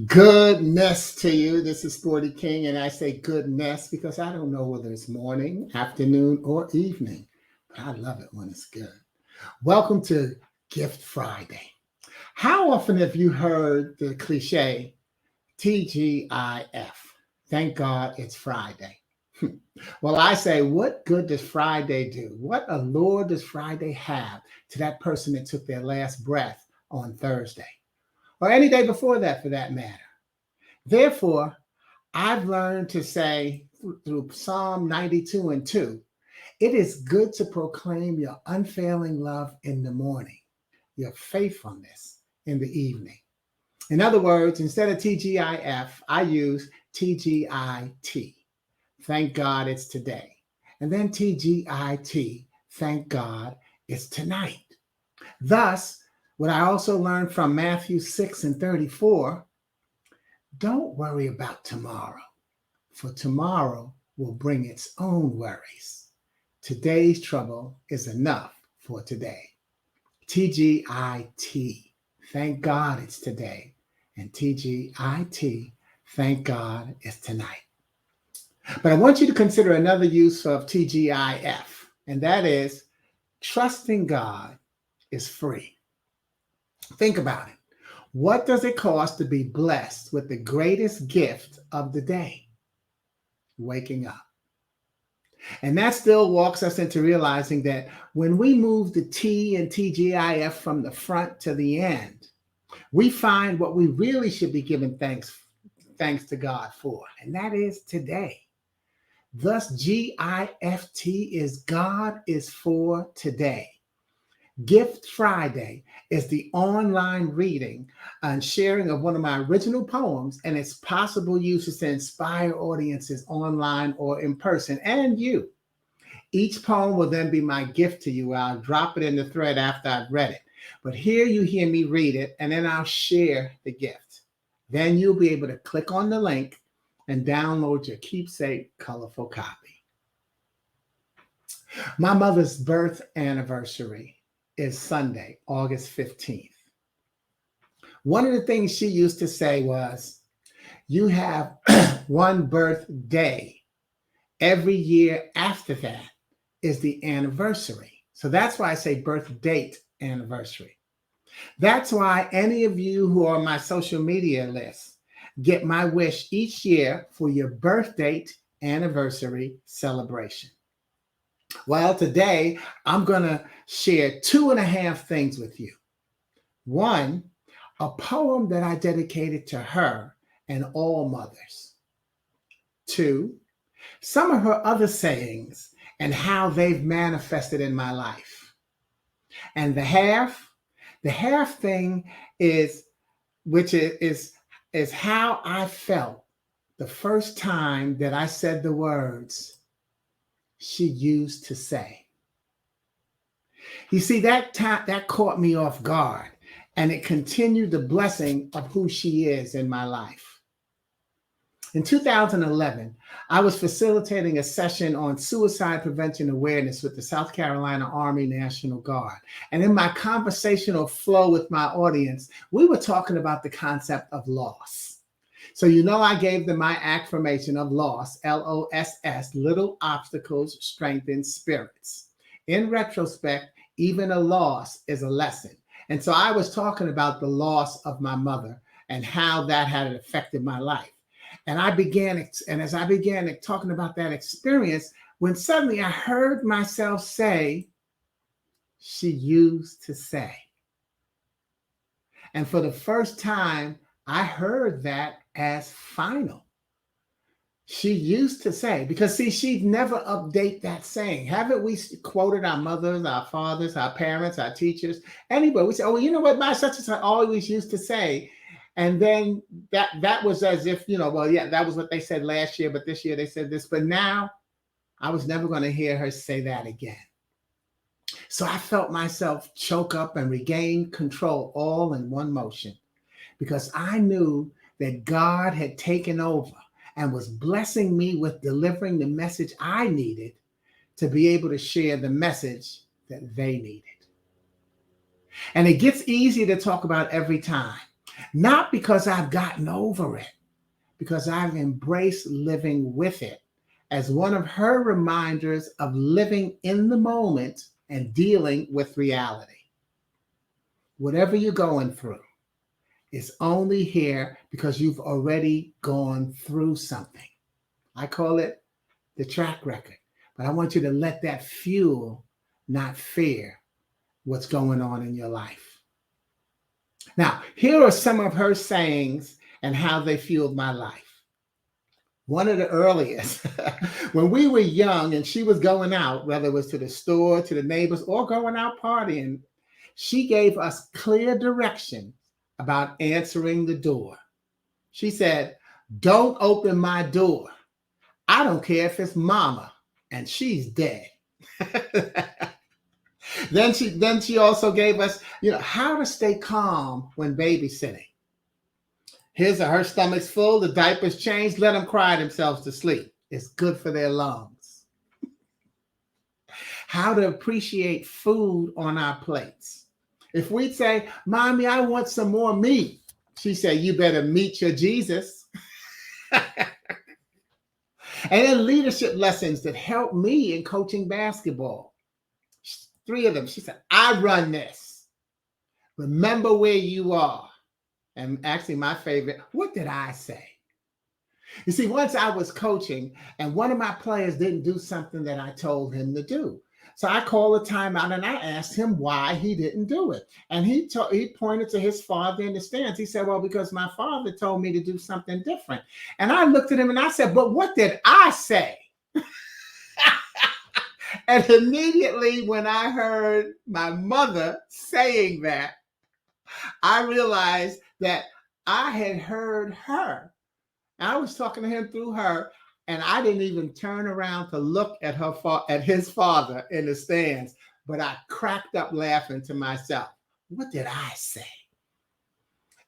Goodness to you. This is Sporty King, and I say goodness because I don't know whether it's morning, afternoon, or evening, but I love it when it's good. Welcome to Gift Friday. How often have you heard the cliche TGIF? Thank God it's Friday. Well, I say, what good does Friday do? What allure does Friday have to that person that took their last breath on Thursday or any day before that for that matter? Therefore, I've learned to say through Psalm 92 and 2, it is good to proclaim your unfailing love in the morning, your faithfulness in the evening. In other words, instead of TGIF, I use TGIT. Thank God it's today. And then TGIT, thank God it's tonight. Thus, what I also learned from Matthew 6 and 34, don't worry about tomorrow, for tomorrow will bring its own worries. Today's trouble is enough for today. TGIT, thank God it's today. And TGIT, thank God it's tonight. But I want you to consider another use of TGIF, and that is trusting God is free. Think about it. What does it cost to be blessed with the greatest gift of the day? Waking up. And that still walks us into realizing that when we move the T and TGIF from the front to the end, we find what we really should be giving thanks to God for, and that is today. Thus, GIFT is God is for today. Gift Friday is the online reading and sharing of one of my original poems and its possible uses to inspire audiences online or in person, and you. Each poem will then be my gift to you. I'll drop it in the thread after I've read it. But here you hear me read it, and then I'll share the gift. Then you'll be able to click on the link and download your keepsake colorful copy. My mother's birth anniversary is Sunday, August 15th. One of the things she used to say was, you have one birthday. Every year after that is the anniversary. So that's why I say birth date anniversary. That's why any of you who are on my social media list get my wish each year for your birth date anniversary celebration. Well, today I'm going to share 2.5 things with you. One, a poem that I dedicated to her and all mothers. Two, some of her other sayings and how they've manifested in my life. And the half thing is, which is how I felt the first time that I said the words she used to say. You see, that caught me off guard, and it continued the blessing of who she is in my life. In 2011, I was facilitating a session on suicide prevention awareness with the South Carolina Army National Guard. And in my conversational flow with my audience, we were talking about the concept of loss. So I gave them my affirmation of loss, LOSS, little obstacles strengthen spirits. In retrospect, even a loss is a lesson. And so I was talking about the loss of my mother and how that had affected my life. And as I began talking about that experience, when suddenly I heard myself say, she used to say. And for the first time, I heard that as final. She used to say, because see, she'd never update that saying. Haven't we quoted our mothers, our fathers, our parents, our teachers, anybody? We say, oh, you know what my such and such always used to say. And then that was as if, well, yeah, that was what they said last year, but this year they said this. But now I was never going to hear her say that again. So I felt myself choke up and regain control all in one motion, because I knew that God had taken over and was blessing me with delivering the message I needed to be able to share the message that they needed. And it gets easier to talk about every time. Not because I've gotten over it, because I've embraced living with it as one of her reminders of living in the moment and dealing with reality. Whatever you're going through is only here because you've already gone through something. I call it the track record, but I want you to let that fuel, not fear, what's going on in your life. Now, here are some of her sayings and how they fueled my life. One of the earliest, when we were young and she was going out, whether it was to the store, to the neighbors, or going out partying, she gave us clear direction about answering the door. She said, "Don't open my door. I don't care if it's mama and she's dead." Then she also gave us, how to stay calm when babysitting. Her stomach's full, the diaper's changed, let them cry themselves to sleep. It's good for their lungs. How to appreciate food on our plates. If we say, "Mommy, I want some more meat," she said, "You better meet your Jesus." And then leadership lessons that helped me in coaching basketball. 3 of them. She said, "I run this. Remember where you are." And actually, my favorite, "What did I say?" You see, once I was coaching and one of my players didn't do something that I told him to do. So I called a timeout and I asked him why he didn't do it. And he pointed to his father in the stands. He said, "Well, because my father told me to do something different." And I looked at him and I said, "But what did I say?" And immediately when I heard my mother saying that, I realized that I had heard her. I was talking to him through her, and I didn't even turn around to look at his father in the stands, but I cracked up laughing to myself. What did I say?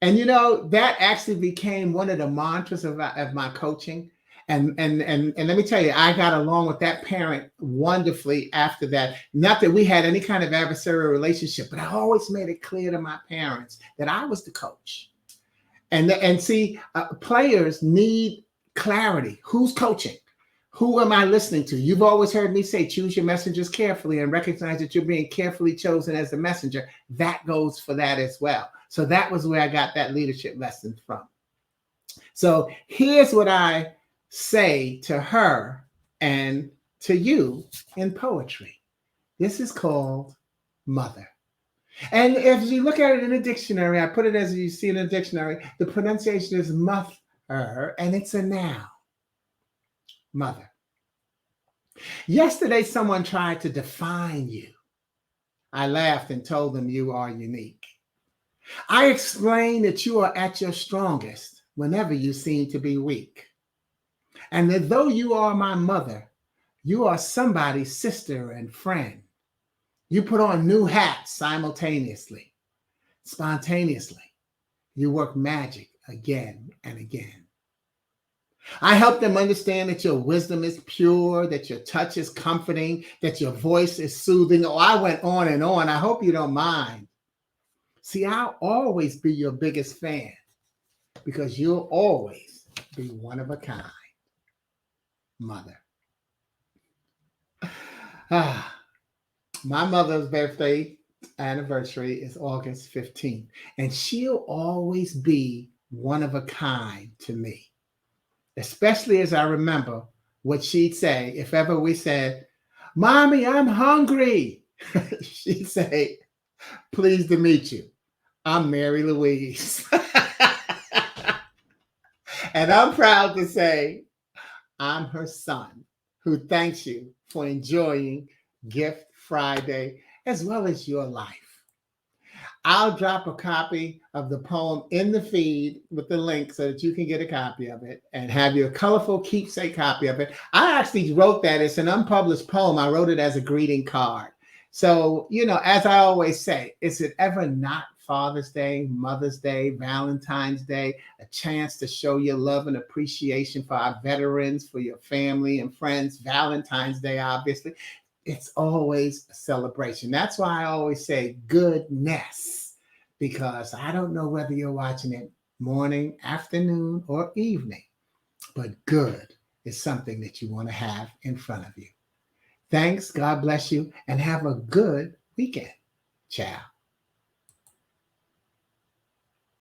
And that actually became one of the mantras of my coaching. And let me tell you, I got along with that parent wonderfully after that. Not that we had any kind of adversarial relationship, but I always made it clear to my parents that I was the coach. And see, players need clarity. Who's coaching? Who am I listening to? You've always heard me say, choose your messengers carefully and recognize that you're being carefully chosen as a messenger. That goes for that as well. So that was where I got that leadership lesson from. So here's what I say to her and to you in poetry. This is called Mother. And if you look at it in a dictionary, I put it as you see in a dictionary, the pronunciation is moth.er, and it's a noun. Mother. Yesterday, someone tried to define you. I laughed and told them you are unique. I explained that you are at your strongest whenever you seem to be weak. And that though you are my mother, you are somebody's sister and friend. You put on new hats simultaneously, spontaneously. You work magic again and again. I help them understand that your wisdom is pure, that your touch is comforting, that your voice is soothing. Oh, I went on and on. I hope you don't mind. See, I'll always be your biggest fan because you'll always be one of a kind. Mother. My mother's birthday anniversary is August 15th, and she'll always be one of a kind to me, especially as I remember what she'd say if ever we said, "Mommy, I'm hungry." She'd say, "Pleased to meet you. I'm Mary Louise." And I'm proud to say I'm her son who thanks you for enjoying Gift Friday as well as your life. I'll drop a copy of the poem in the feed with the link so that you can get a copy of it and have your colorful keepsake copy of it. I actually wrote that. It's an unpublished poem. I wrote it as a greeting card. So, as I always say, is it ever not Father's Day, Mother's Day, Valentine's Day, a chance to show your love and appreciation for our veterans, for your family and friends? Valentine's Day, obviously. It's always a celebration. That's why I always say goodness, because I don't know whether you're watching it morning, afternoon, or evening, but good is something that you want to have in front of you. Thanks. God bless you and have a good weekend. Ciao.